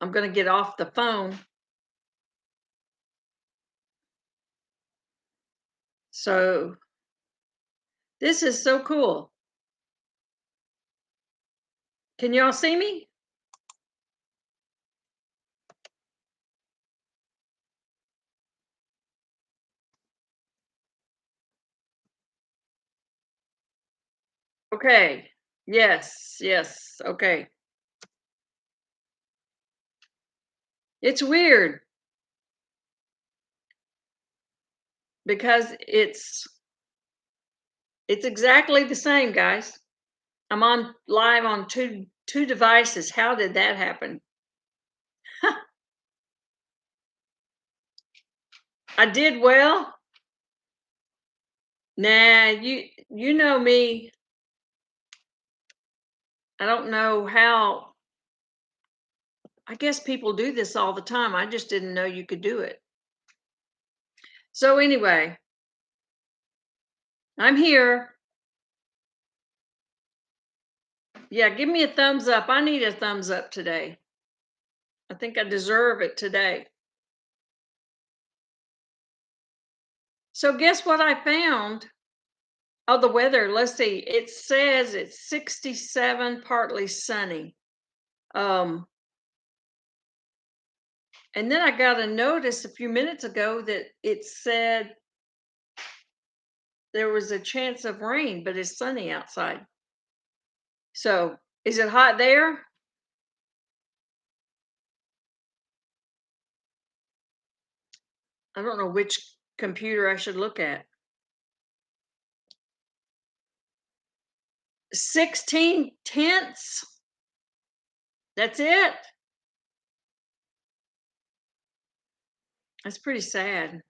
I'm gonna get off the phone. So this is so cool. Can y'all see me? Okay. Yes, yes. Okay. It's weird because it's exactly the same, guys. I'm on live on two devices. How did that happen? I did well. Nah, you know me. I don't know how. I guess people do this all the time. I just didn't know you could do it. So anyway, I'm here. Yeah, give me a thumbs up. I need a thumbs up today. I think I deserve it today. So guess what I found? Oh, the weather. Let's see. It says it's 67, partly sunny. Um, and then I got a notice a few minutes ago that it said there was a chance of rain, but it's sunny outside. So, is it hot there? I don't know which computer I should look at. 16 tenths? That's it? That's pretty sad.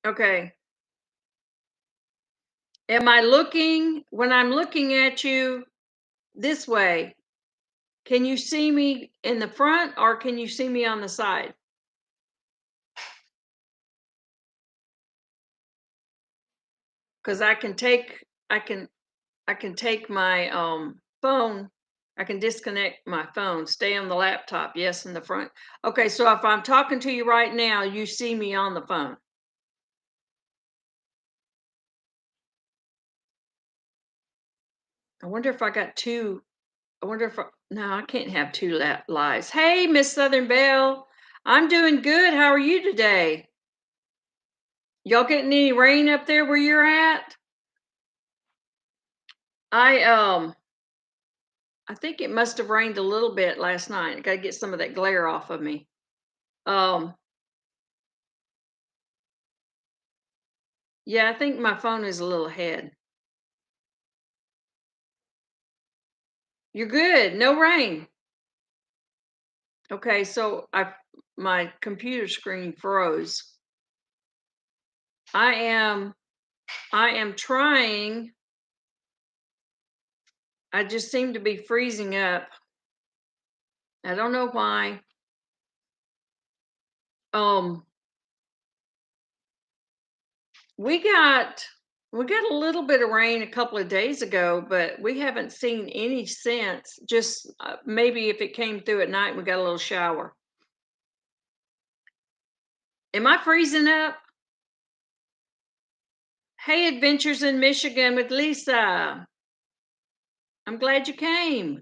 Okay. Am I looking, when I'm looking at you this way, can you see me in the front or can you see me on the side? Because I can take my phone, I can disconnect my phone, stay on the laptop, yes, in the front. Okay, so if I'm talking to you right now, you see me on the phone. I wonder if I got two. I wonder if no, I can't have two lives. Hey, Miss Southern Belle, I'm doing good. How are you today? Y'all getting any rain up there where you're at? I I think it must have rained a little bit last night. I got to get some of that glare off of me. Um, yeah, I think my phone is a little ahead. You're good. No rain. Okay, so my computer screen froze. I am I am trying. I just seem to be freezing up. I don't know why. Um, we got we got a little bit of rain a couple of days ago, but we haven't seen any since. Just maybe if it came through at night, we got a little shower. Am I freezing up? Hey, Adventures in Michigan with Lisa. I'm glad you came.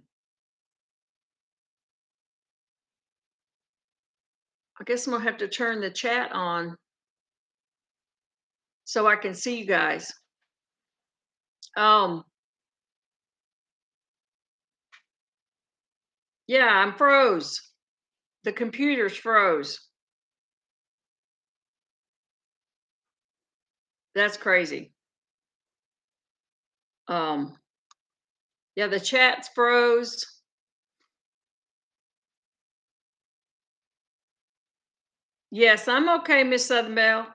I guess I'm gonna have to turn the chat on so I can see you guys. Um, yeah, I'm froze. The computer's froze. That's crazy. Um, yeah, the chat's froze. Yes, I'm okay, Miss Southern Belle.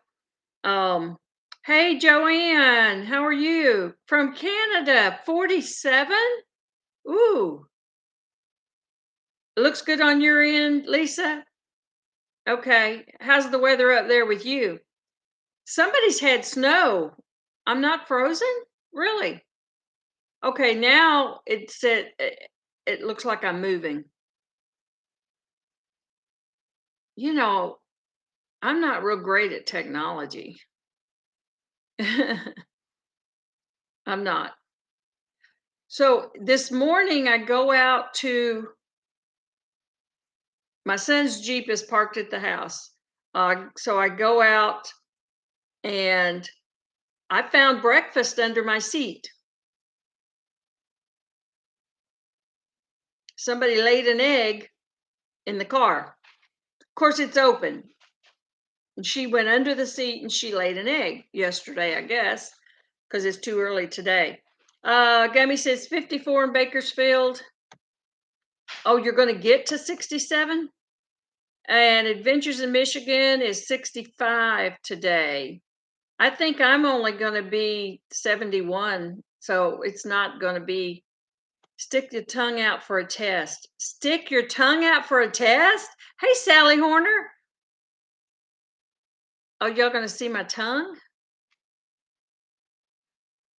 Um, hey, Joanne, how are you? From Canada, 47? Ooh, looks good on your end, Lisa. Okay, how's the weather up there with you? Somebody's had snow. I'm not frozen? Really? Okay, now it said it looks like I'm moving. You know, I'm not real great at technology. I'm not. So this morning I go out to my son's Jeep is parked at the house. So I go out and I found breakfast under my seat. Somebody laid an egg in the car. Of course, it's open. And she went under the seat and she laid an egg yesterday, I guess, because it's too early today. Gummy says 54 in Bakersfield. Oh, you're going to get to 67? And Adventures in Michigan is 65 today. I think I'm only going to be 71. So it's not going to be. Stick your tongue out for a test. Stick your tongue out for a test? Hey, Sally Horner. Oh, y'all going to see my tongue?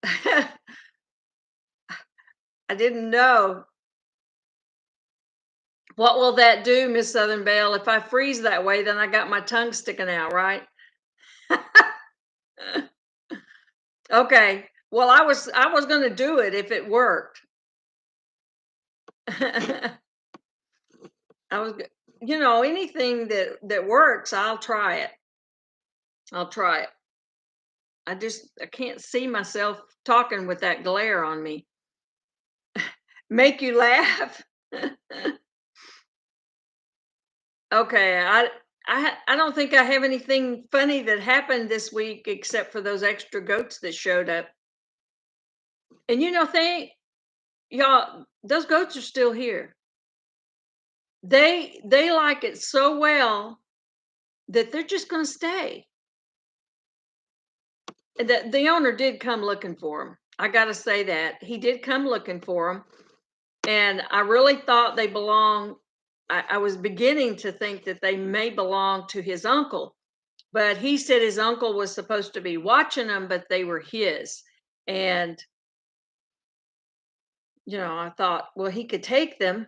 I didn't know. What will that do, Miss Southern Belle? If I freeze that way, then I got my tongue sticking out, right? Okay. Well, I was going to do it if it worked. I was, anything that works, I'll try it. I'll try it. I can't see myself talking with that glare on me. Make you laugh? Okay, I don't think I have anything funny that happened this week except for those extra goats that showed up. And y'all, those goats are still here. They like it so well that they're just going to stay. And the owner did come looking for them. I got to say that he did come looking for them, and I really thought they belong. I was beginning to think that they may belong to his uncle, but he said his uncle was supposed to be watching them, but they were his. And I thought, well, he could take them.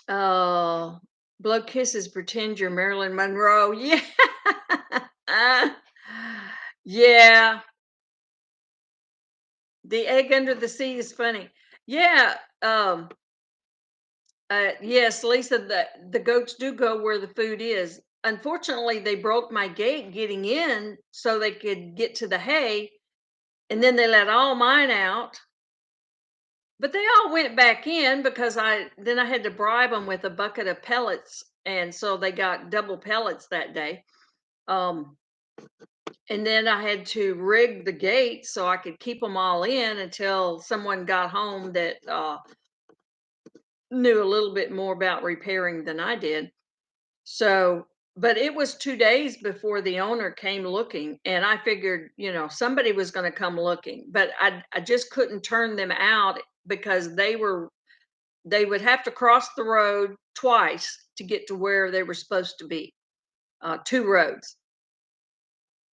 Oh, blow kisses, pretend you're Marilyn Monroe. Yeah. Yeah. The egg under the seat is funny. Yeah. Yes, Lisa, the goats do go where the food is. Unfortunately, they broke my gate getting in so they could get to the hay, and then they let all mine out. But they all went back in because I had to bribe them with a bucket of pellets, and so they got double pellets that day. Um, and then I had to rig the gate so I could keep them all in until someone got home that knew a little bit more about repairing than I did. So, but it was 2 days before the owner came looking, and I figured, somebody was going to come looking, but I just couldn't turn them out because they would have to cross the road twice to get to where they were supposed to be. Two roads.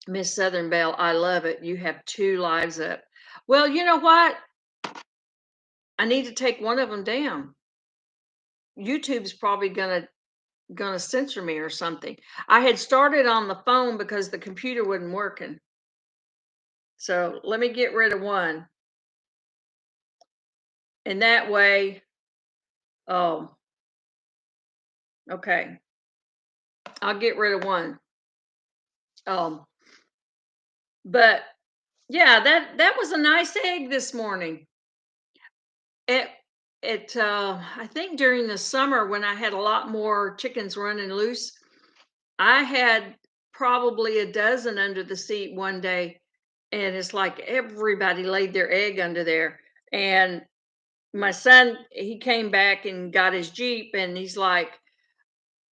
Miss Southern Belle, I love it. You have two lives up. Well, you know what? I need to take one of them down. YouTube's probably gonna censor me or something. I had started on the phone because the computer wasn't working. So let me get rid of one. And that way, oh, okay. I'll get rid of one. Um, but yeah, that was a nice egg this morning. It I think during the summer when I had a lot more chickens running loose, I had probably a dozen under the seat one day, and it's like everybody laid their egg under there. And my son, he came back and got his Jeep, and he's like,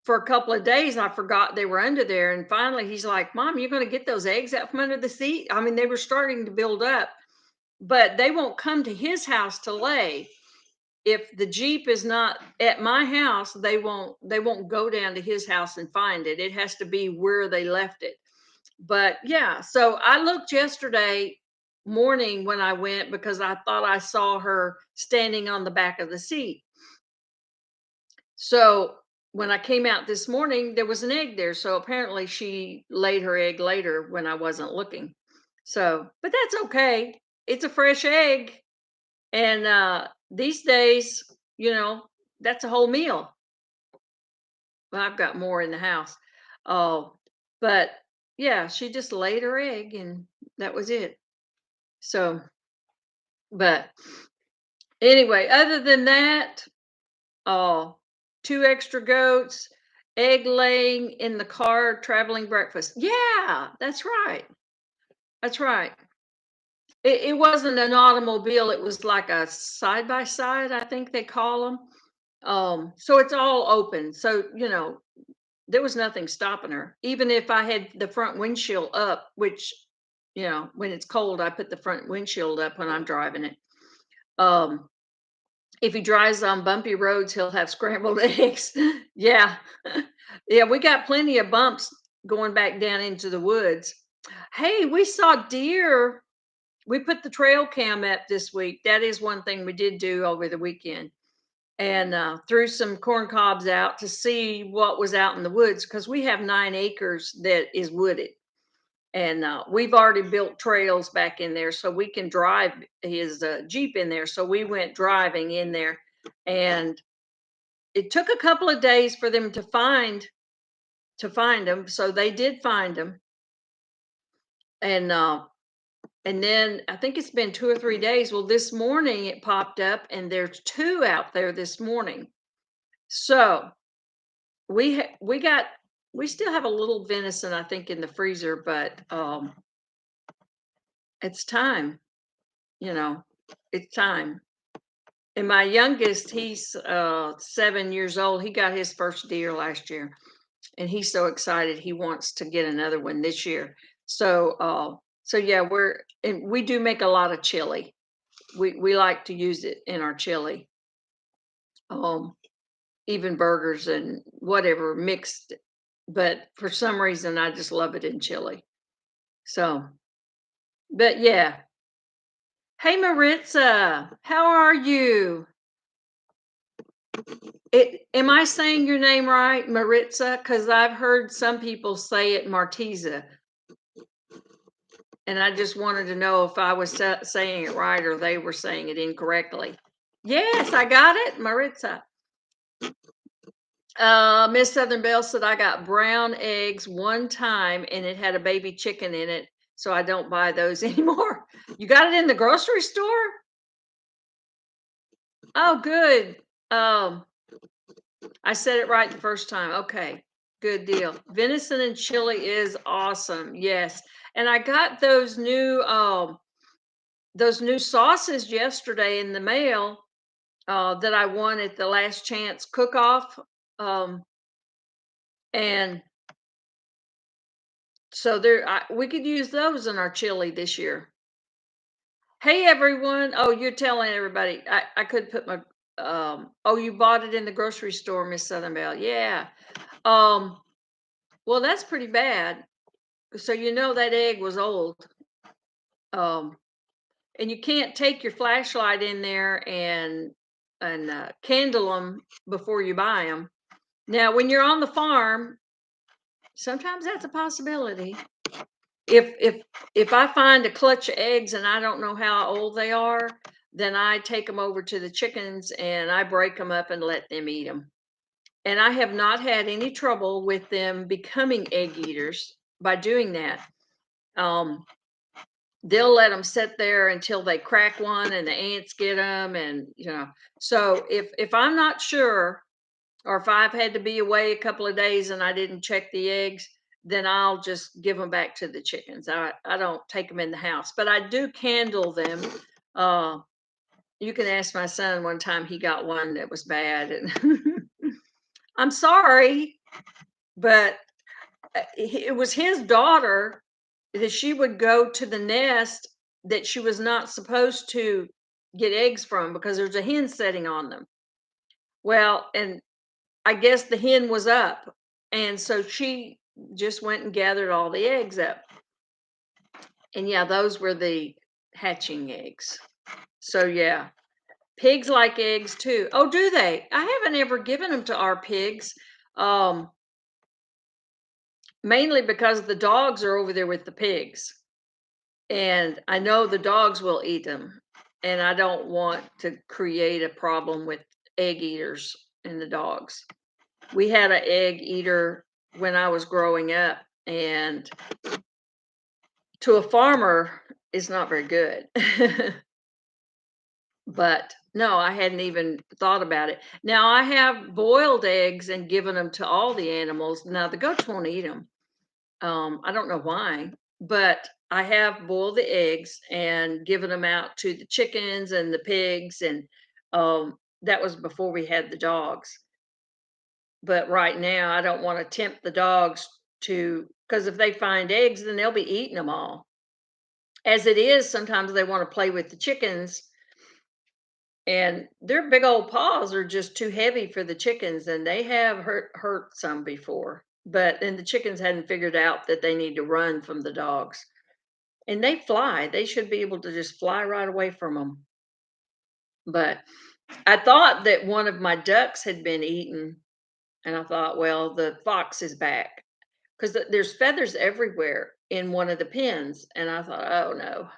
for a couple of days, I forgot they were under there. And finally, he's like, Mom, you're going to get those eggs out from under the seat? I mean, they were starting to build up, but they won't come to his house to lay. If the Jeep is not at my house, they won't go down to his house and find it. It has to be where they left it. But yeah, so I looked yesterday morning when I went because I thought I saw her standing on the back of the seat. So when I came out this morning, there was an egg there. So apparently she laid her egg later when I wasn't looking. So, but that's okay. It's a fresh egg. And these days, you know, that's a whole meal. Well, I've got more in the house. Oh, but yeah, she just laid her egg and that was it. So, but anyway, other than that, oh, 2 extra goats, egg laying in the car, traveling breakfast. Yeah, that's right. That's right. It wasn't an automobile, it was like a side by side, I think they call them. So it's all open. So, there was nothing stopping her. Even if I had the front windshield up, which, when it's cold, I put the front windshield up when I'm driving it. Um, if he drives on bumpy roads, he'll have scrambled eggs. Yeah. Yeah, we got plenty of bumps going back down into the woods. Hey, we saw deer. We put the trail cam up this week. That is one thing we did do over the weekend. And threw some corn cobs out to see what was out in the woods because we have 9 acres that is wooded. And we've already built trails back in there so we can drive his Jeep in there. So we went driving in there, and it took a couple of days for them to find them. So they did find them, and then I think it's been 2 or 3 days. Well, this morning it popped up, and there's two out there this morning. So we got we still have a little venison, I think, in the freezer, but it's time, you know, it's time. And my youngest, he's 7 years old. He got his first deer last year, and he's so excited. He wants to get another one this year. So yeah, we do make a lot of chili. We like to use it in our chili. Um, Even burgers and whatever mixed. But for some reason, I just love it in chili. So, but yeah. Hey, Maritza, how are you? Am I saying your name right, Maritza? Because I've heard some people say it Martiza, and I just wanted to know if I was saying it right or they were saying it incorrectly. Yes, I got it, Maritza. Miss Southern Belle said I got brown eggs one time and it had a baby chicken in it, so I don't buy those anymore. You got it in the grocery store? Oh, good. Um, I said it right the first time. Okay, good deal. Venison and chili is awesome. Yes, and I got those new sauces yesterday in the mail that I won at the Last Chance Cook Off, and so we could use those in our chili this year. Hey everyone! Oh, you're telling everybody. I could put my. Oh, you bought it in the grocery store, Miss Southern Belle. Yeah. Um. Well, that's pretty bad. So that egg was old. Um. And you can't take your flashlight in there and candle them before you buy them. Now, when you're on the farm, sometimes that's a possibility. If I find a clutch of eggs and I don't know how old they are, then I take them over to the chickens and I break them up and let them eat them. And I have not had any trouble with them becoming egg eaters by doing that. Um, they'll let them sit there until they crack one and the ants get them, and so if I'm not sure, or if I've had to be away a couple of days and I didn't check the eggs, then I'll just give them back to the chickens. I don't take them in the house, but I do candle them. uh you can ask my son. One time he got one that was bad, and I'm sorry, but it was his daughter that she would go to the nest that she was not supposed to get eggs from because there's a hen sitting on them. Well, and I guess the hen was up, and so she just went and gathered all the eggs up. And yeah, those were the hatching eggs. So yeah, pigs like eggs too. Oh, do they? I haven't ever given them to our pigs. Um, Mainly because the dogs are over there with the pigs. And I know the dogs will eat them, and I don't want to create a problem with egg eaters and the dogs. We had an egg eater when I was growing up, and to a farmer, it's not very good. But no, I hadn't even thought about it. Now I have boiled eggs and given them to all the animals. Now the goats won't eat them. I don't know why, but I have boiled the eggs and given them out to the chickens and the pigs, and that was before we had the dogs. But right now, I don't want to tempt the dogs to, because if they find eggs, then they'll be eating them all. As it is, sometimes they want to play with the chickens, and their big old paws are just too heavy for the chickens, and they have hurt some before. But then the chickens hadn't figured out that they need to run from the dogs. And they fly. They should be able to just fly right away from them. But I thought that one of my ducks had been eaten, and I thought, well, the fox is back because there's feathers everywhere in one of the pens. And I thought, oh no.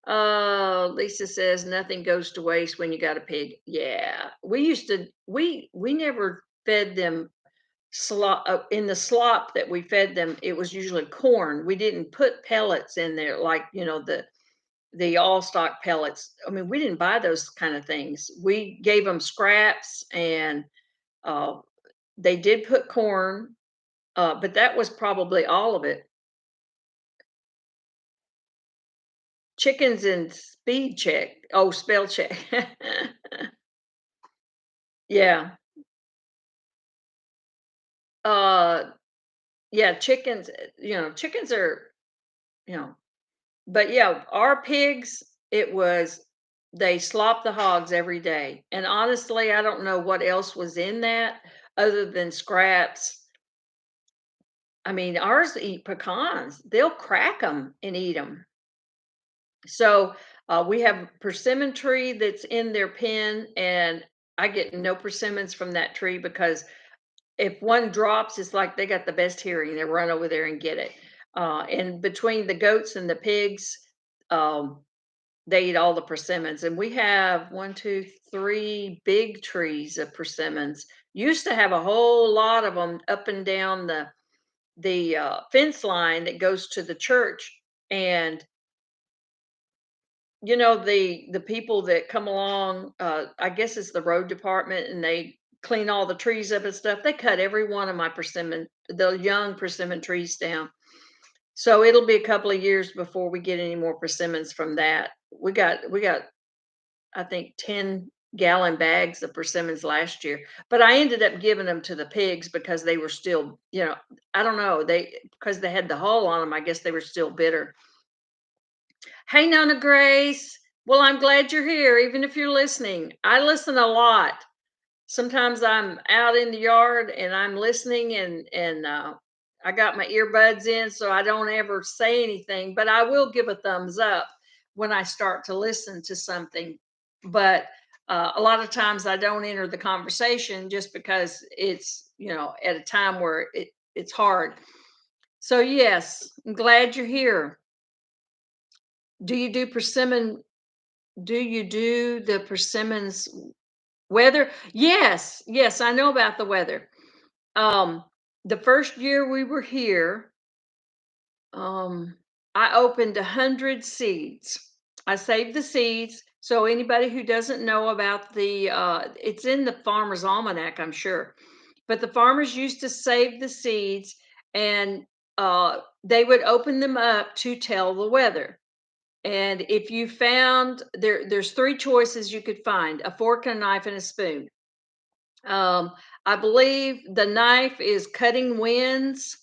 Oh, Lisa says nothing goes to waste when you got a pig. Yeah, we never fed them slop in the slop that we fed them. It was usually corn. We didn't put pellets in there like the all stock pellets. I mean, we didn't buy those kind of things. We gave them scraps, and uh, they did put corn, but that was probably all of it. Chickens and speed check. Oh, spell check. Yeah. Uh, yeah, chickens, chickens are, you know, but yeah, our pigs, it was, they slop the hogs every day. And honestly, I don't know what else was in that other than scraps. I mean, ours eat pecans. They'll crack them and eat them. So we have a persimmon tree that's in their pen, and I get no persimmons from that tree because if one drops, it's like they got the best hearing. They run over there and get it. And between the goats and the pigs, um, they eat all the persimmons. And we have one, two, three big trees of persimmons. Used to have a whole lot of them up and down the fence line that goes to the church. And the people that come along, I guess it's the road department, and they clean all the trees up and stuff. They cut every one of my persimmon, the young persimmon trees down. So it'll be a couple of years before we get any more persimmons from that. We got I think 10-gallon bags of persimmons last year, but I ended up giving them to the pigs because they were still, I don't know, because they had the hull on them, I guess they were still bitter. Hey, Nona Grace. Well, I'm glad you're here, even if you're listening. I listen a lot. Sometimes I'm out in the yard and I'm listening, and I got my earbuds in, so I don't ever say anything, but I will give a thumbs up when I start to listen to something. But a lot of times I don't enter the conversation just because it's, at a time where it's hard. So yes, I'm glad you're here. Do you do persimmon Do you do the persimmons weather? Yes, yes, I know about the weather. Um, the first year we were here, um, I opened 100 seeds. I saved the seeds. So anybody who doesn't know about it's in the Farmer's Almanac, I'm sure. But the farmers used to save the seeds, and they would open them up to tell the weather. And if you found there's three choices you could find: a fork, a knife, and a spoon. Um, I believe the knife is cutting winds.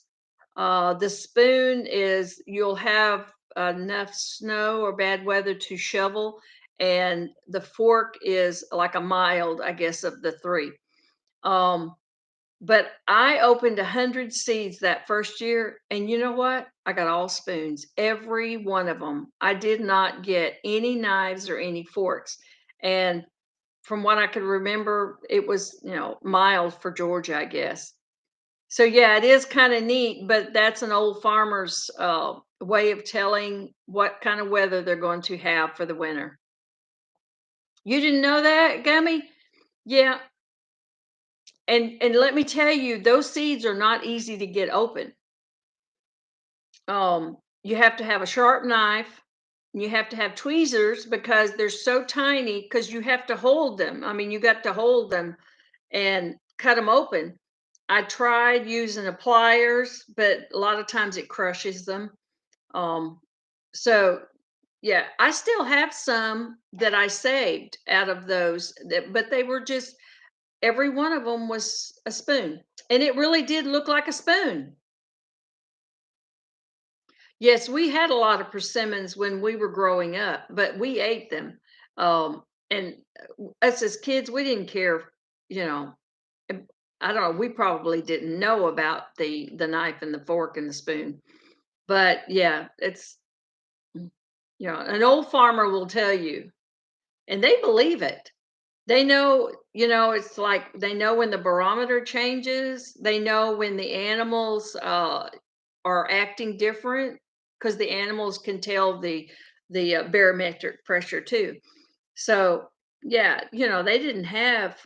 The spoon is you'll have enough snow or bad weather to shovel. And the fork is like a mild, I guess, of the three. Um, But I opened 100 seeds that first year, and you know what? I got all spoons, every one of them. I did not get any knives or any forks, and from what I could remember, it was, mild for Georgia, I guess. So, yeah, it is kinda neat, but that's an old farmer's, way of telling what kind of weather they're going to have for the winter. You didn't know that, Gummy? Yeah, and let me tell you, those seeds are not easy to get open. You have to have a sharp knife. You have to have tweezers because they're so tiny because you have to hold them. I mean, you got to hold them and cut them open. I tried using a pliers, but a lot of times it crushes them. Um, so yeah, I still have some that I saved out of those, but they were just every one of them was a spoon, and it really did look like a spoon. Yes, we had a lot of persimmons when we were growing up, but we ate them. And us as kids, we didn't care, you know. and I don't know. We probably didn't know about the knife and the fork and the spoon, but yeah, it's an old farmer will tell you, and they believe it. They know, it's like they know when the barometer changes. They know when the animals are acting different because the animals can tell the barometric pressure too. So yeah, they didn't have.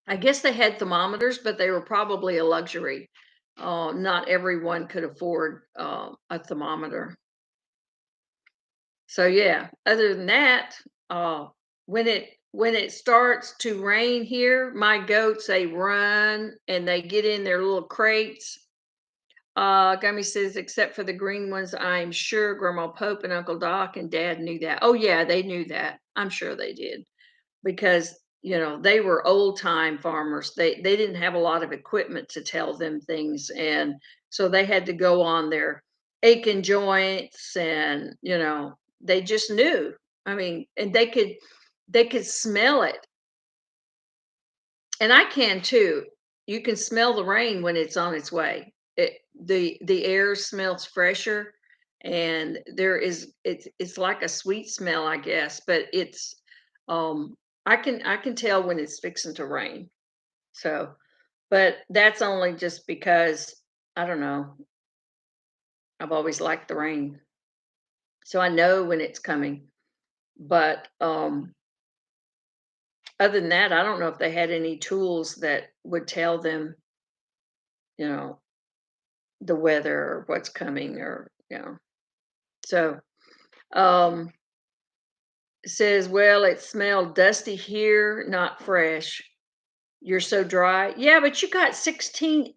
I guess they had thermometers, but they were probably a luxury. Not everyone could afford a thermometer. So yeah, other than that, uh, when it starts to rain here, my goats they run and they get in their little crates. Gummy says, except for the green ones, I'm sure Grandma Pope and Uncle Doc and Dad knew that. Oh yeah, they knew that. I'm sure they did because they were old time farmers. They didn't have a lot of equipment to tell them things, and so they had to go on their aching joints, and they just knew. I mean, and they could smell it, and I can too. You can smell the rain when it's on its way. The air smells fresher, and it's like a sweet smell, I guess, but it's um I can tell when it's fixing to rain. So, but that's only just because I don't know. I've always liked the rain. So I know when it's coming. But other than that, I don't know if they had any tools that would tell them, you know, the weather or what's coming or. So, um says, well, it smelled dusty here, not fresh. You're so dry. Yeah, but you got 16,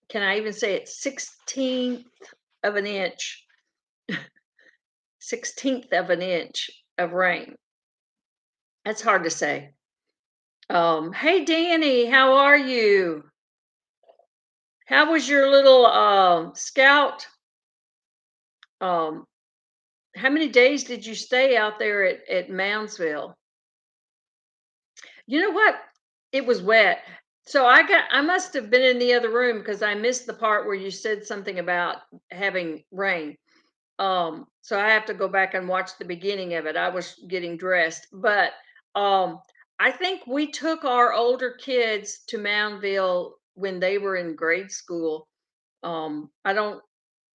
can I even say it? 16th of an inch, 16th of an inch of rain. That's hard to say. Hey Danny, how are you? How was your little scout? Um, how many days did you stay out there at Moundsville? You know what? It was wet. So I must have been in the other room because I missed the part where you said something about having rain. So I have to go back and watch the beginning of it. I was getting dressed, but um I think we took our older kids to Moundville when they were in grade school. I don't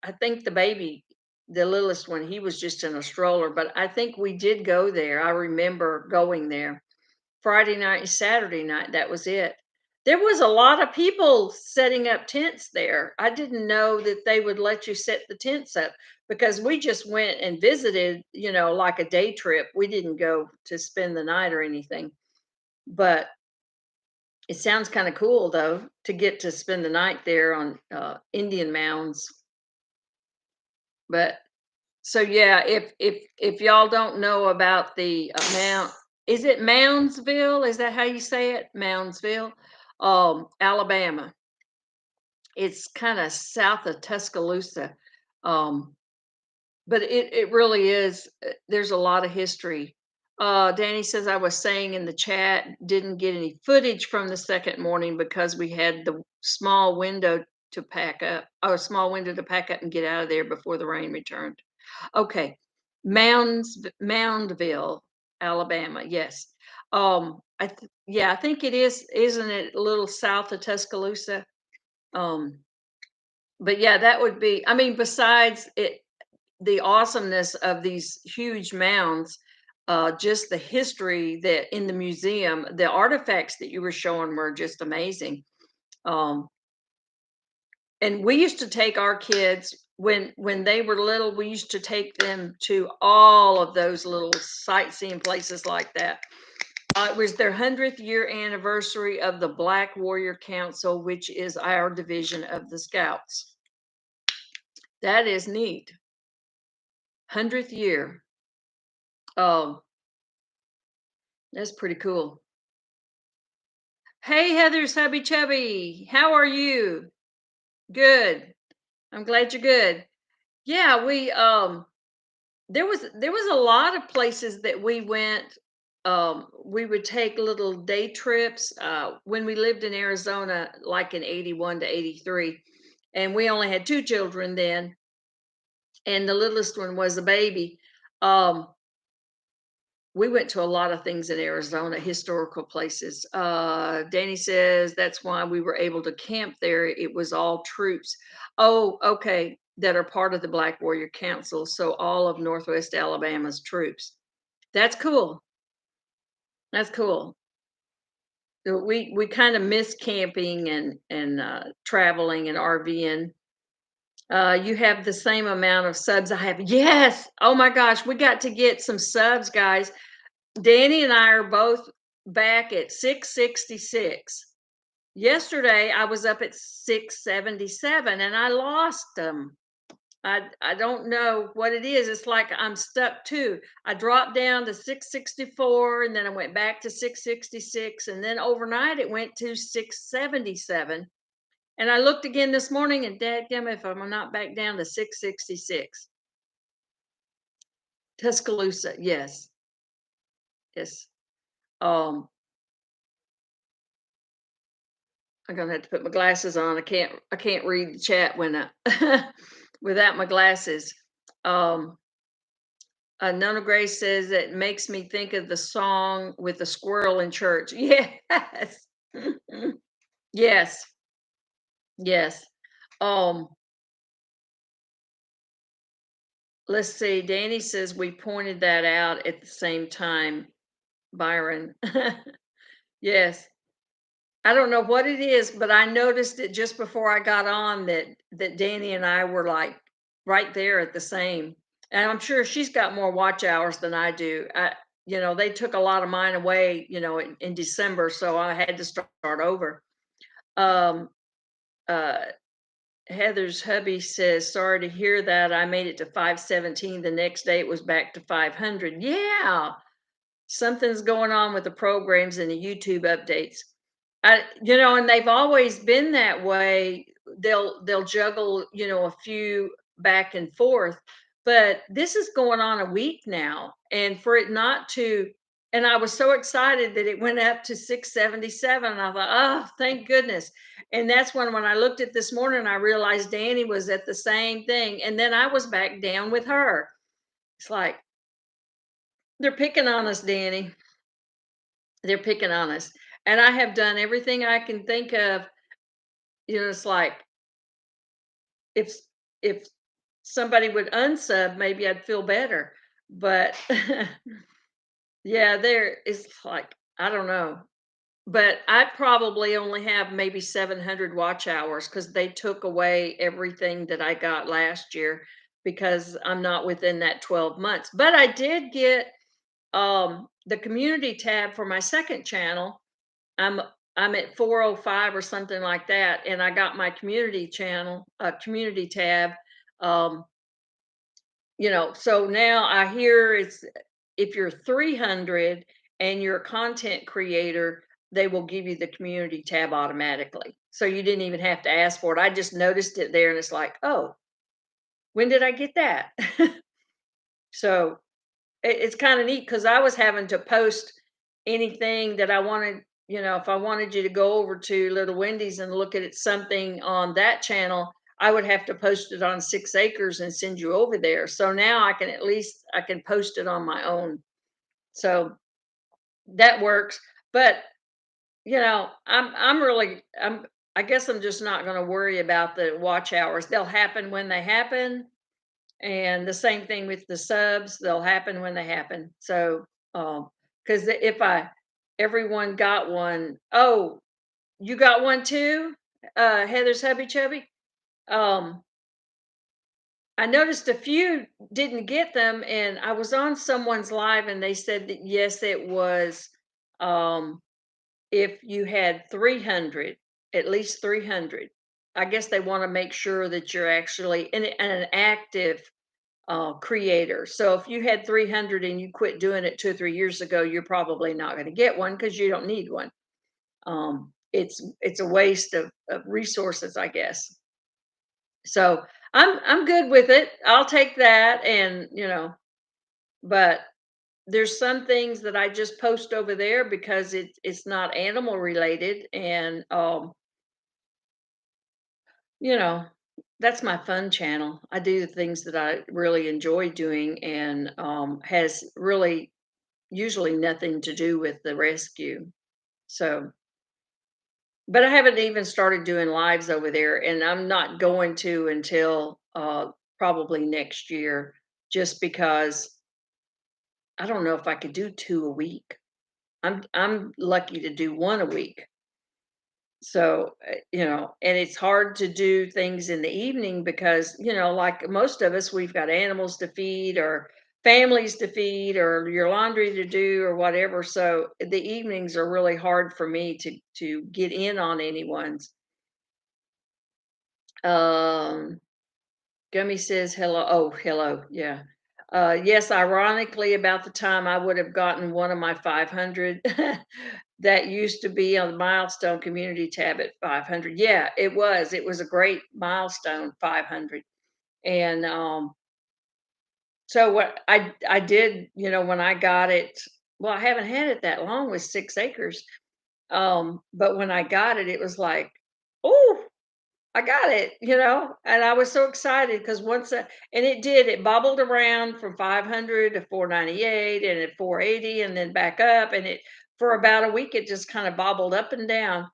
I think the baby, the littlest one, he was just in a stroller, but I think we did go there. I remember going there. Friday night and Saturday night, that was it. There was a lot of people setting up tents there. I didn't know that they would let you set the tents up because we just went and visited, like a day trip. We didn't go to spend the night or anything. But it sounds kind of cool though to get to spend the night there on Indian mounds. But so yeah, if y'all don't know about the Mount, is it Moundsville? Is that how you say it? Moundsville, Alabama. It's kind of south of Tuscaloosa, um, but it really is. There's a lot of history. Danny says I was saying in the chat, didn't get any footage from the second morning because we had the small window to pack up, or small window to pack up and get out of there before the rain returned. Okay. Moundville, Alabama. Yes. Yeah, I think it is, isn't it a little south of Tuscaloosa? Um, but yeah, that would be, I mean, besides it, the awesomeness of these huge mounds, just the history that in the museum, the artifacts that you were showing were just amazing. Um, and we used to take our kids when they were little. We used to take them to all of those little sightseeing places like that. It was their 100th year anniversary of the Black Warrior Council, which is our division of the Scouts. That is neat. 100th year. Um, that's pretty cool. Hey, Heather's hubby chubby. How are you? Good. I'm glad you're good. Yeah, there was a lot of places that we went. We would take little day trips when we lived in Arizona, like in 81 to 83. And we only had two children then, and the littlest one was a baby. Um, we went to a lot of things in Arizona, historical places. Danny says that's why we were able to camp there. It was all troops. Oh, okay, that are part of the Black Warrior Council. So all of Northwest Alabama's troops. That's cool. That's cool. So we kind of miss camping and traveling and RVing. You have the same amount of subs I have. Yes. Oh my gosh, we got to get some subs, guys. Danny and I are both back at 666. Yesterday, I was up at 677 and I lost them. I don't know what it is. It's like I'm stuck too. I dropped down to 664 and then I went back to 666 and then overnight it went to 677. And I looked again this morning and dadgum if I'm not back down to 666. Tuscaloosa, yes. Yes. Um, I'm gonna have to put my glasses on. I can't read the chat when without my glasses. Um, Nona Grace says it makes me think of the song with the squirrel in church. Yes. Yes. Yes. Um, let's see. Danny says we pointed that out at the same time, Byron. Yes. I don't know what it is, but I noticed it just before I got on that Danny and I were like right there at the same. And I'm sure she's got more watch hours than I do. They took a lot of mine away, in December, so I had to start over. Um, uh, Heather's hubby says, "Sorry to hear that. I made it to 517. The next day it was back to 500." Yeah, something's going on with the programs and the YouTube updates. And they've always been that way. They'll juggle, a few back and forth, but this is going on a week now, and for it not to, and I was so excited that it went up to 677. And I thought, oh, thank goodness. And that's when I looked at this morning, I realized Danny was at the same thing, and then I was back down with her. It's like they're picking on us, Danny. They're picking on us. And I have done everything I can think of. It's like if if somebody would unsub, maybe I'd feel better. But yeah, there is like, I don't know. But I probably only have maybe 700 watch hours because they took away everything that I got last year because I'm not within that 12 months. But I did get the community tab for my second channel. I'm I'm at 405 or something like that, and I got my community channel, community tab. Um, so now I hear it's if you're 300 and you're a content creator, they will give you the community tab automatically. So you didn't even have to ask for it. I just noticed it there, and it's like, oh, when did I get that? So it's kind of neat because I was having to post anything that I wanted. If I wanted you to go over to Little Wendy's and look at something on that channel, I would have to post it on 6 acres and send you over there. So now I can post it on my own. So that works. But I guess I'm just not going to worry about the watch hours. They'll happen when they happen. And the same thing with the subs, they'll happen when they happen. So, because if everyone got one, oh, you got one too, Heather's hubby chubby. Um, I noticed a few didn't get them, and I was on someone's live, and they said that yes, it was, um, if you had 300, at least 300. I guess they want to make sure that you're actually an active creator. So if you had 300 and you quit doing it 2 or 3 years ago, you're probably not going to get one because you don't need one. It's a waste of resources, I guess. So I'm good with it. I'll take that, and but there's some things that I just post over there because it's not animal related, and you know that's my fun channel. I do the things that I really enjoy doing, and has really usually nothing to do with the rescue. So, but I haven't even started doing lives over there, and I'm not going to until probably next year, just because I don't know if I could do two a week. I'm lucky to do one a week. So, and it's hard to do things in the evening because, like most of us, we've got animals to feed or families to feed or your laundry to do or whatever. So the evenings are really hard for me to get in on anyone's. Um, Gummy says hello. Oh, hello. Yeah. Yes, ironically, about the time I would have gotten one of my 500 that used to be on the milestone community tab at 500. Yeah, it was. It was a great milestone, 500. And so what I did, when I got it, well, I haven't had it that long with 6 acres. But when I got it, it was like, oh, I got it, and I was so excited because and it bobbled around from 500 to 498 and at 480 and then back up. And for about a week, it just kind of bobbled up and down.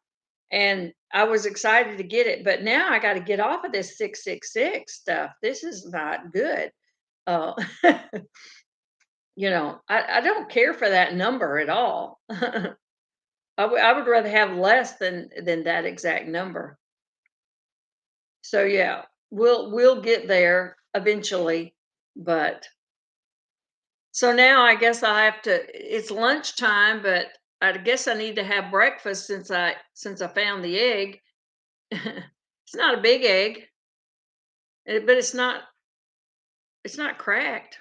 And I was excited to get it. But now I got to get off of this 666 stuff. This is not good. Uh, I don't care for that number at all. I would rather have less than that exact number. So yeah, we'll get there eventually, but so now I guess I have to it's lunchtime, but I guess I need to have breakfast since I found the egg. It's not a big egg, but it's not cracked.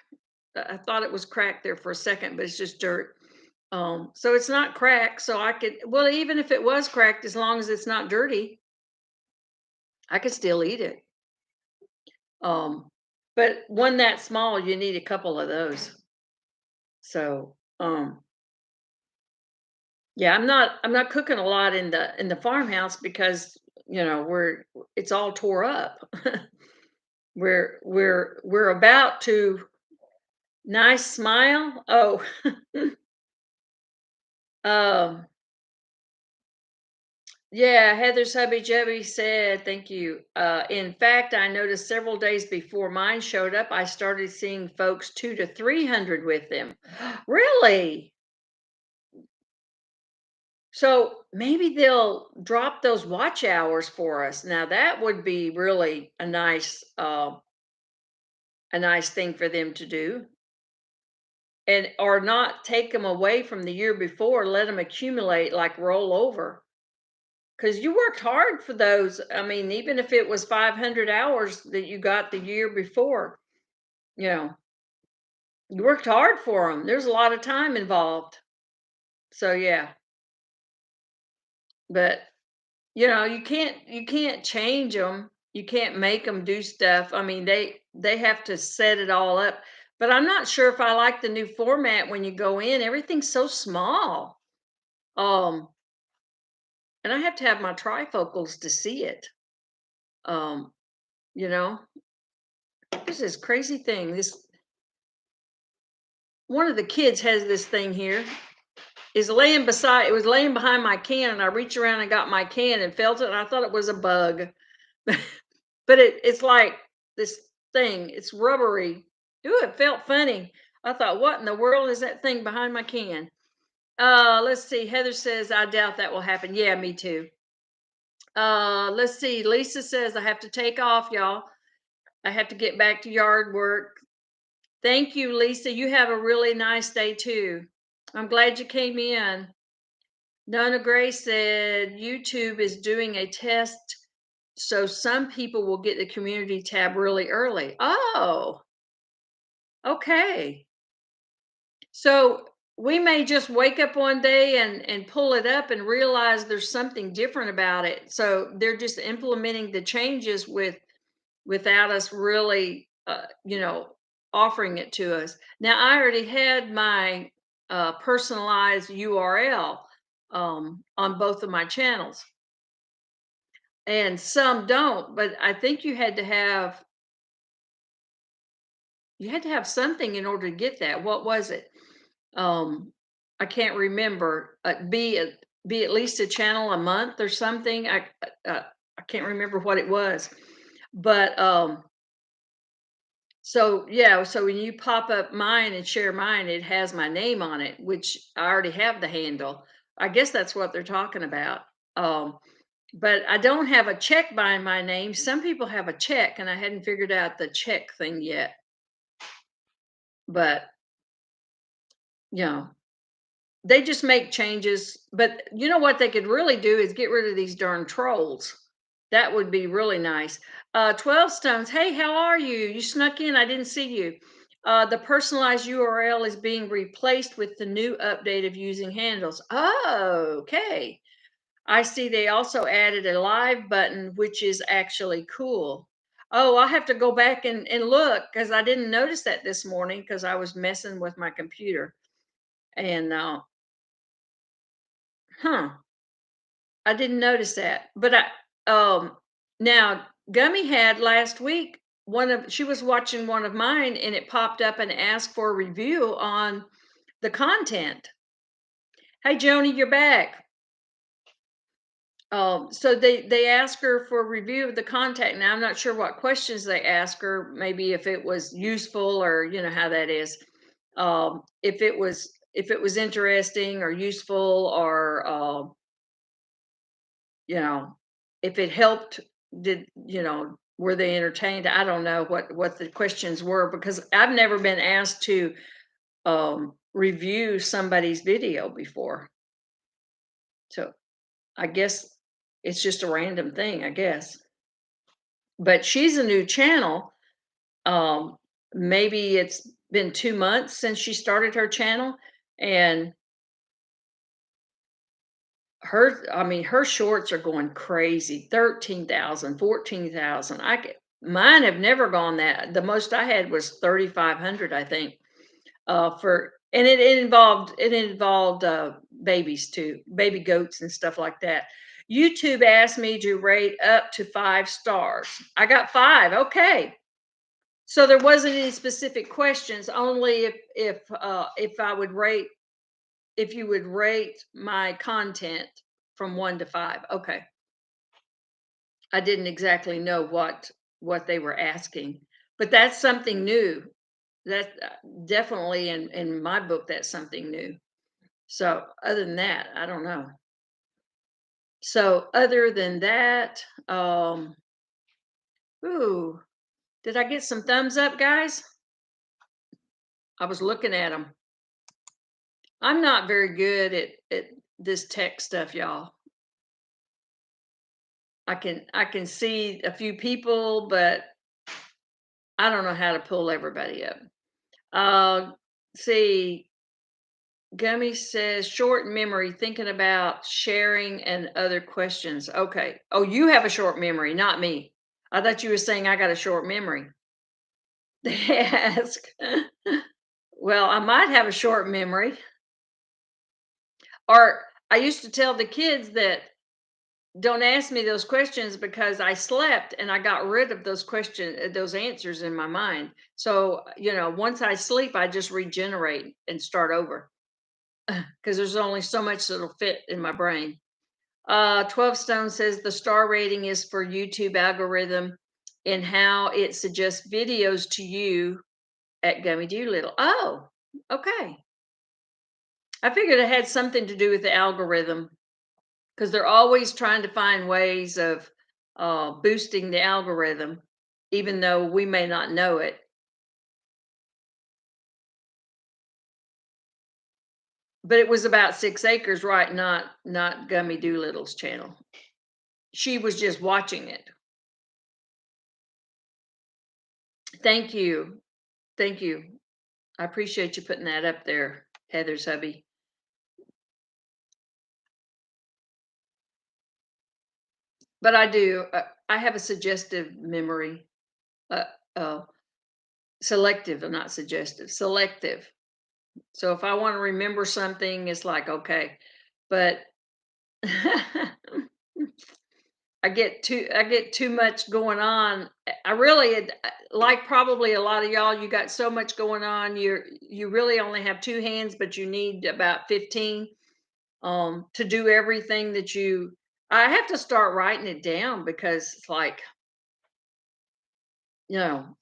I thought it was cracked there for a second, but it's just dirt. So it's not cracked, so I could well, even if it was cracked, as long as it's not dirty, I could still eat it. Um, but one that small, you need a couple of those. So, yeah, I'm not cooking a lot in the farmhouse because, it's all tore up. We're about to nice smile. Oh, um, yeah, Heather's hubby Jubby said, thank you. In fact, I noticed several days before mine showed up, I started seeing folks 2 to 300 with them. Really? So maybe they'll drop those watch hours for us. Now that would be really a nice thing for them to do, and or not take them away from the year before. Let them accumulate, like roll over, because you worked hard for those. I mean, even if it was 500 hours that you got the year before, you know, you worked hard for them. There's a lot of time involved. So yeah, but you can't change them. You can't make them do stuff. I mean, they have to set it all up. But I'm not sure if I like the new format when you go in. Everything's so small. Um, and I have to have my trifocals to see it. Um, you know, there's this crazy thing. This one of the kids has this thing here. Is laying beside it was laying behind my can, and I reached around and got my can and felt it, and I thought it was a bug. But it's like this thing, it's rubbery. Ooh, it felt funny. I thought, what in the world is that thing behind my can? Let's see. Heather says, I doubt that will happen. Yeah, me too. Let's see. Lisa says, I have to take off, y'all. I have to get back to yard work. Thank you, Lisa. You have a really nice day too. I'm glad you came in. Nona Gray said YouTube is doing a test, so some people will get the community tab really early. Oh, okay. So we may just wake up one day and pull it up and realize there's something different about it. So they're just implementing the changes without us really, offering it to us. Now I already had my personalized URL on both of my channels, and some don't. But I think you had to have something in order to get that. What was it? um I can't remember. Be at least a channel a month or something. I can't remember what it was, but so yeah, so when you pop up mine and share mine, it has my name on it, which I already have the handle. I guess that's what they're talking about. um but I don't have a check by my name. Some people have a check, and I hadn't figured out the check thing yet. But you know they just make changes. But you know what they could really do is get rid of these darn trolls. That would be really nice. 12 Stones, hey, how are you? You snuck in, I didn't see you. The personalized URL is being replaced with the new update of using handles. Oh, okay. I see they also added a live button, which is actually cool. Oh, I'll have to go back and look, because I didn't notice that this morning because I was messing with my computer. And huh. I didn't notice that. But now Gummy had last week, she was watching one of mine, and it popped up and asked for a review on the content. Hey Joni, you're back. So they asked her for a review of the content. Now I'm not sure what questions they asked her, maybe if it was useful, or you know how that is. If it was interesting or useful, or you know, if it helped, were they entertained? I don't know what the questions were, because I've never been asked to review somebody's video before. So I guess it's just a random thing, I guess. But she's a new channel. Um, Maybe it's been 2 months since she started her channel, and her shorts are going crazy. 13,000, 14,000. Mine have never gone that. The most I had was 3,500, I think. And it involved babies too, baby goats and stuff like that. YouTube asked me to rate up to 5 stars. I got 5. Okay. So there wasn't any specific questions, only if I would rate, if you would rate my content from 1 to 5. Okay. I didn't exactly know what they were asking, but that's something new. That definitely, in my book, that's something new. So other than that, I don't know. So other than that, ooh, did I get some thumbs up, guys? I was looking at them. I'm not very good at this tech stuff, y'all. I can see a few people, but I don't know how to pull everybody up. See, Gummy says short memory, thinking about sharing and other questions. Okay. Oh, you have a short memory, not me. I thought you were saying I got a short memory. They ask. Well, I might have a short memory. Or I used to tell the kids that don't ask me those questions because I slept and I got rid of those answers in my mind. So, once I sleep, I just regenerate and start over because there's only so much that'll fit in my brain. 12 Stone says the star rating is for YouTube algorithm and how it suggests videos to you at Gummy Doolittle. Oh, okay. I figured it had something to do with the algorithm because they're always trying to find ways of boosting the algorithm, even though we may not know it. But it was about 6 acres, right? Not Gummy Doolittle's channel. She was just watching it. Thank you. Thank you. I appreciate you putting that up there, Heather's hubby. But I do. I have a suggestive memory. Uh, uh, Selective, not suggestive. Selective. So if I want to remember something, it's like okay, but I get too much going on. I really like probably a lot of y'all. You got so much going on. You really only have two hands, but you need about 15 to do everything that you. I have to start writing it down because it's like, you know,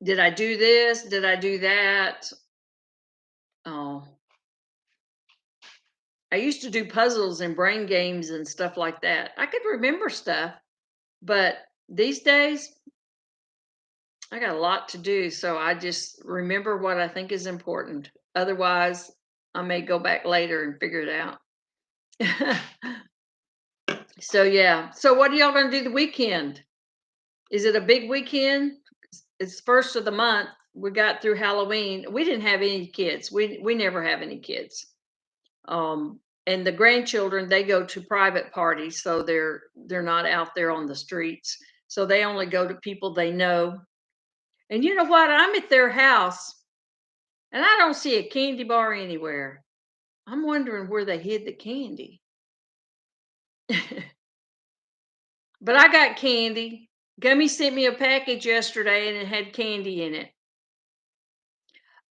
did I do this? Did I do that? Oh, I used to do puzzles and brain games and stuff like that. I could remember stuff, but these days I got a lot to do, so I just remember what I think is important. Otherwise, I may go back later and figure it out. So yeah. So what are y'all gonna do the weekend? Is it a big weekend? It's first of the month. We got through Halloween. We didn't have any kids. We never have any kids. And the grandchildren, they go to private parties, so they're not out there on the streets. So they only go to people they know. And you know what? I'm at their house and I don't see a candy bar anywhere. I'm wondering where they hid the candy. But I got candy. Gummy sent me a package yesterday and it had candy in it.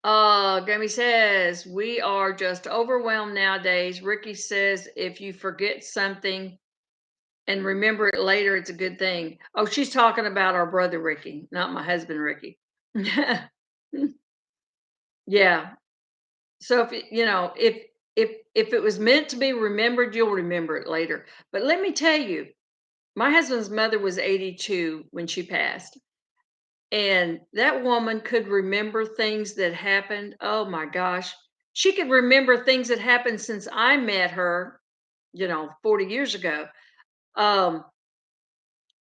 Gummy says, we are just overwhelmed nowadays. Ricky says, if you forget something and remember it later, it's a good thing. Oh, she's talking about our brother Ricky, not my husband Ricky. Yeah. So if it was meant to be remembered, you'll remember it later. But let me tell you, my husband's mother was 82 when she passed. And that woman could remember things that happened. Oh my gosh. She could remember things that happened since I met her, 40 years ago. Um,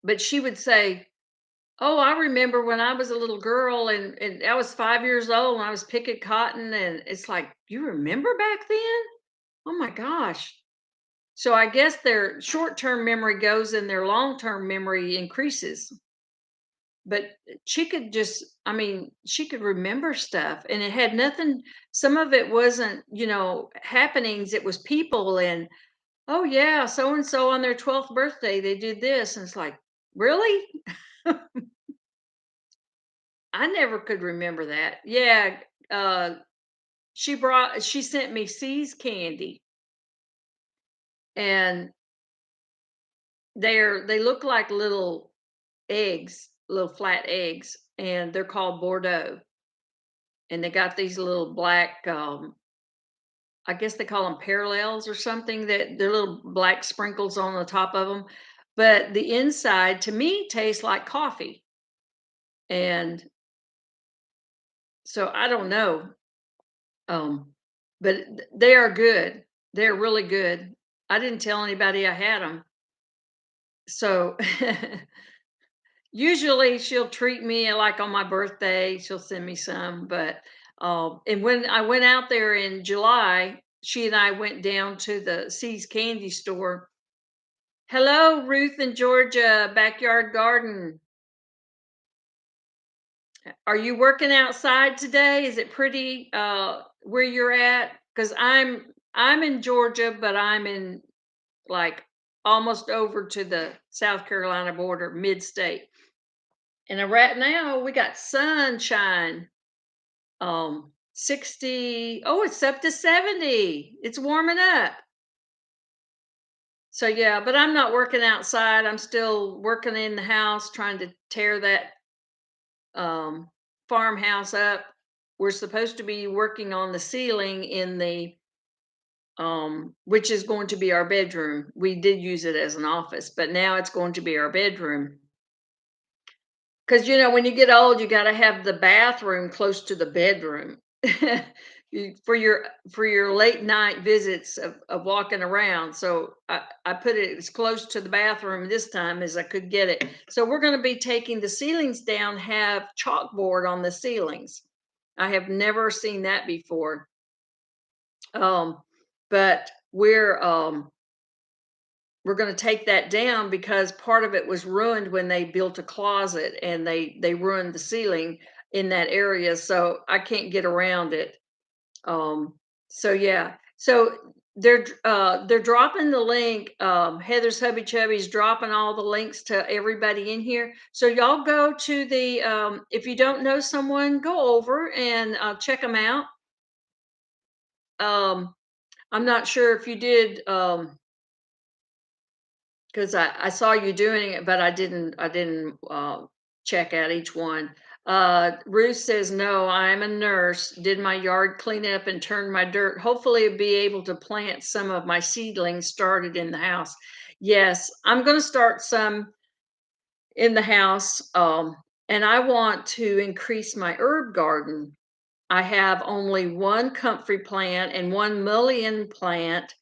but she would say, oh, I remember when I was a little girl and I was 5 years old and I was picking cotton. And it's like, you remember back then? Oh my gosh. So I guess their short-term memory goes and their long-term memory increases. But she could remember stuff and it had nothing, some of it wasn't, happenings, it was people and, oh yeah, so and so on their 12th birthday, they did this. And it's like, really? I never could remember that. Yeah, she sent me C's candy and they look like little eggs, little flat eggs, and they're called Bordeaux. And they got these little black, I guess they call them parallels or something, that they're little black sprinkles on the top of them. But the inside, to me, tastes like coffee. And so I don't know, um, but they are good. They're really good. I didn't tell anybody I had them. So usually she'll treat me like on my birthday, she'll send me some, but and when I went out there in July, she and I went down to the C's candy store. Hello, Ruth and Georgia, Backyard Garden. Are you working outside today? Is it pretty where you're at? Because I'm in Georgia, but I'm in like almost over to the South Carolina border, mid-state. And right now we got sunshine. 60, oh, it's up to 70. It's warming up. So yeah, but I'm not working outside. I'm still working in the house trying to tear that um farmhouse up. We're supposed to be working on the ceiling in the which is going to be our bedroom. We did use it as an office, but now it's going to be our bedroom. Because when you get old, you got to have the bathroom close to the bedroom. For your late night visits of walking around. So I put it as close to the bathroom this time as I could get it. So we're going to be taking the ceilings down, have chalkboard on the ceilings. I have never seen that before. But we're going to take that down because part of it was ruined when they built a closet and they ruined the ceiling in that area, so I can't get around it. So yeah, so they're dropping the link. Heather's Hubby Chubby's dropping all the links to everybody in here, so y'all go to the if you don't know someone, go over and check them out. I'm not sure if you did, because I saw you doing it, but I didn't check out each one. Ruth says, no, I'm a nurse, did my yard cleanup and turned my dirt. Hopefully be able to plant some of my seedlings started in the house. Yes, I'm going to start some in the house. And I want to increase my herb garden. I have only one comfrey plant and one mullein plant,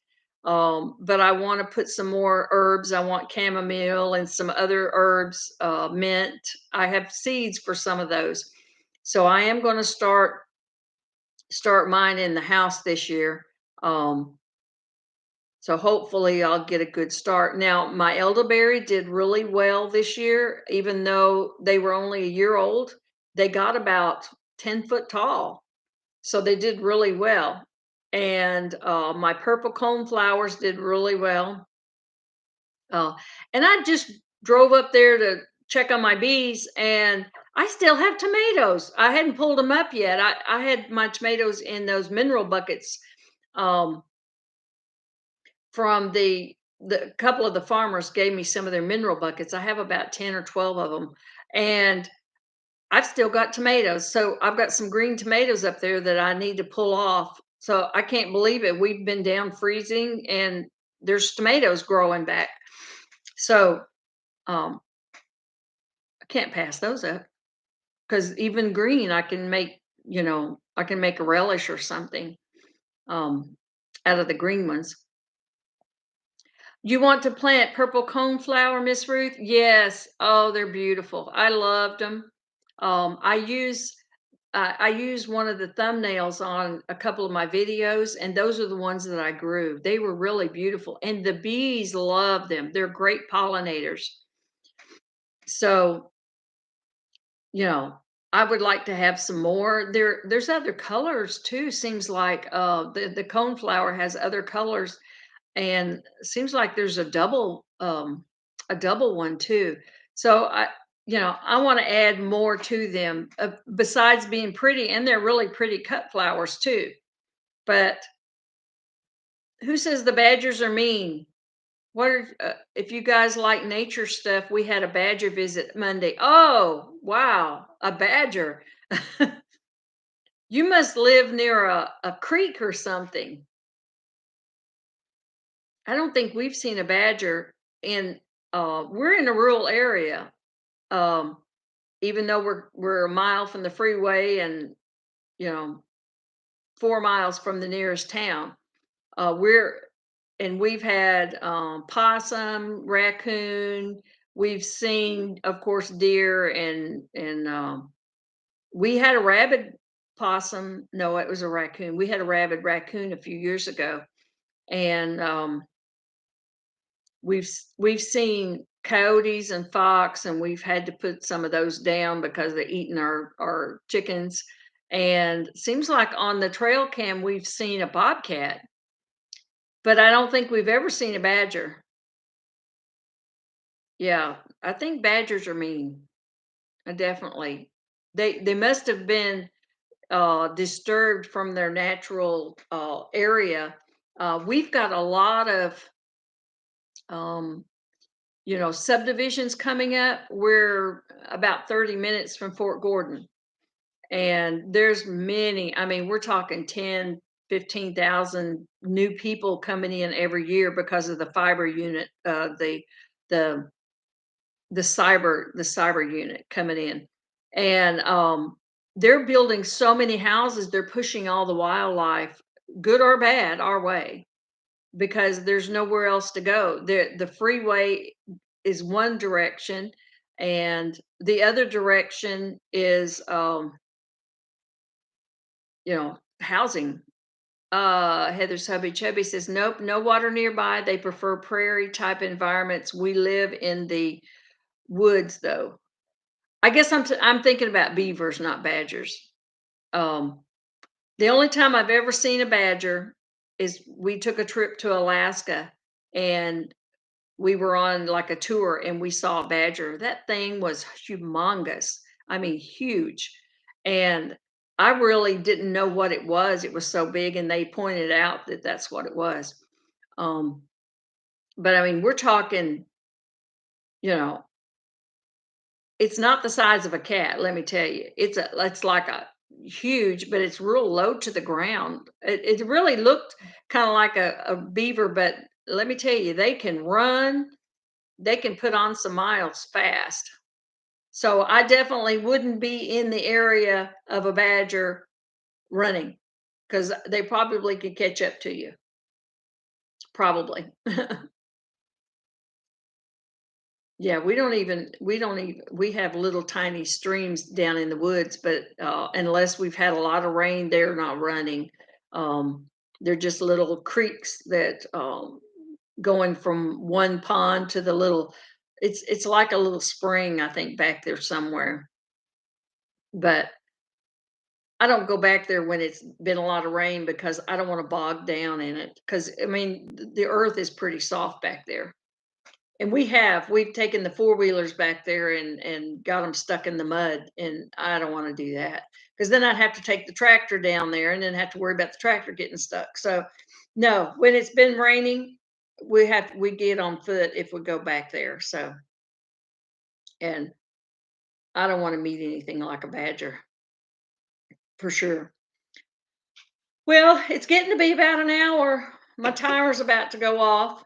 but I want to put some more herbs. I want chamomile and some other herbs, mint. I have seeds for some of those, so I am going to start mine in the house this year. Um, so hopefully I'll get a good start. Now my elderberry did really well this year, even though they were only a year old. They got about 10 foot tall, so they did really well. And my purple cone flowers did really well. Uh, and I just drove up there to check on my bees, and I still have tomatoes. I hadn't pulled them up yet. I had my tomatoes in those mineral buckets, um, from the couple of the farmers gave me some of their mineral buckets. I have about 10 or 12 of them. And I've still got tomatoes. So I've got some green tomatoes up there that I need to pull off. So I can't believe it. We've been down freezing and there's tomatoes growing back. So um, I can't pass those up because even green, I can make a relish or something um, out of the green ones. You want to plant purple coneflower, Miss Ruth? Yes. Oh, they're beautiful. I loved them. I use one of the thumbnails on a couple of my videos, and those are the ones that I grew. They were really beautiful, and the bees love them. They're great pollinators. So, you know, I would like to have some more. There's other colors too. Seems like the coneflower has other colors, and seems like there's a double one too. So I want to add more to them, besides being pretty, and they're really pretty cut flowers too. But who says the badgers are mean? If you guys like nature stuff? We had a badger visit Monday. Oh wow, a badger. You must live near a creek or something. I don't think we've seen a badger in we're in a rural area. Um, Even though we're a mile from the freeway and, you know, 4 miles from the nearest town. We're and we've had possum, raccoon. We've seen, of course, deer and we had a rabid possum. No, it was a raccoon. We had a rabid raccoon a few years ago, and we've seen coyotes and fox, and we've had to put some of those down because they're eating our chickens. And seems like on the trail cam we've seen a bobcat, but I don't think we've ever seen a badger. Yeah, I think badgers are mean. Definitely. They must have been disturbed from their natural area. We've got a lot of um, subdivisions coming up. We're about 30 minutes from Fort Gordon, and there's many. I mean, we're talking 10, 15,000 new people coming in every year because of the fiber unit, the the cyber unit coming in. And they're building so many houses, they're pushing all the wildlife, good or bad, our way, because there's nowhere else to go. The freeway is one direction, and the other direction is housing. Heather's hubby Chubby says, nope, no water nearby. They prefer prairie type environments. We live in the woods though. I guess I'm thinking about beavers, not badgers. Um, the only time I've ever seen a badger is we took a trip to Alaska, and we were on like a tour, and we saw a badger. That thing was humongous. I mean, huge. And I really didn't know what it was. It was so big, and they pointed out that that's what it was. Um, but I mean, we're talking, you know, it's not the size of a cat, let me tell you. It's like a huge, but it's real low to the ground. It really looked kinda like a beaver, but let me tell you, they can run, they can put on some miles fast. So, I definitely wouldn't be in the area of a badger running, because they probably could catch up to you, probably. Yeah, we have little tiny streams down in the woods, but, unless we've had a lot of rain, they're not running. They're just little creeks that, going from one pond to the little it's like a little spring, I think, back there somewhere. But I don't go back there when it's been a lot of rain because I don't wanna bog down in it. Because I mean, the earth is pretty soft back there. And we've taken the four-wheelers back there and got them stuck in the mud, and I don't wanna do that because then I'd have to take the tractor down there and then have to worry about the tractor getting stuck. So, no, when it's been raining, we get on foot if we go back there, so and I don't wanna meet anything like a badger, for sure. Well, it's getting to be about an hour. My timer's about to go off.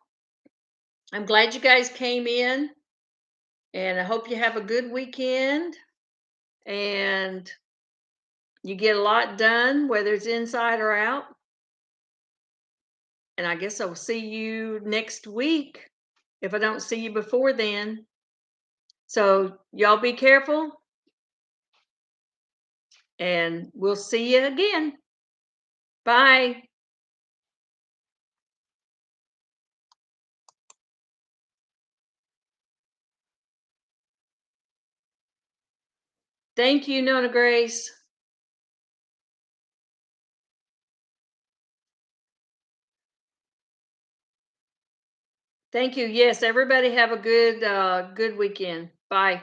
I'm glad you guys came in, and I hope you have a good weekend, and you get a lot done, whether it's inside or out. And I guess I'll see you next week if I don't see you before then. So, y'all be careful, and we'll see you again. Bye. Thank you, Nona Grace. Thank you. Yes, everybody have a good weekend. Bye.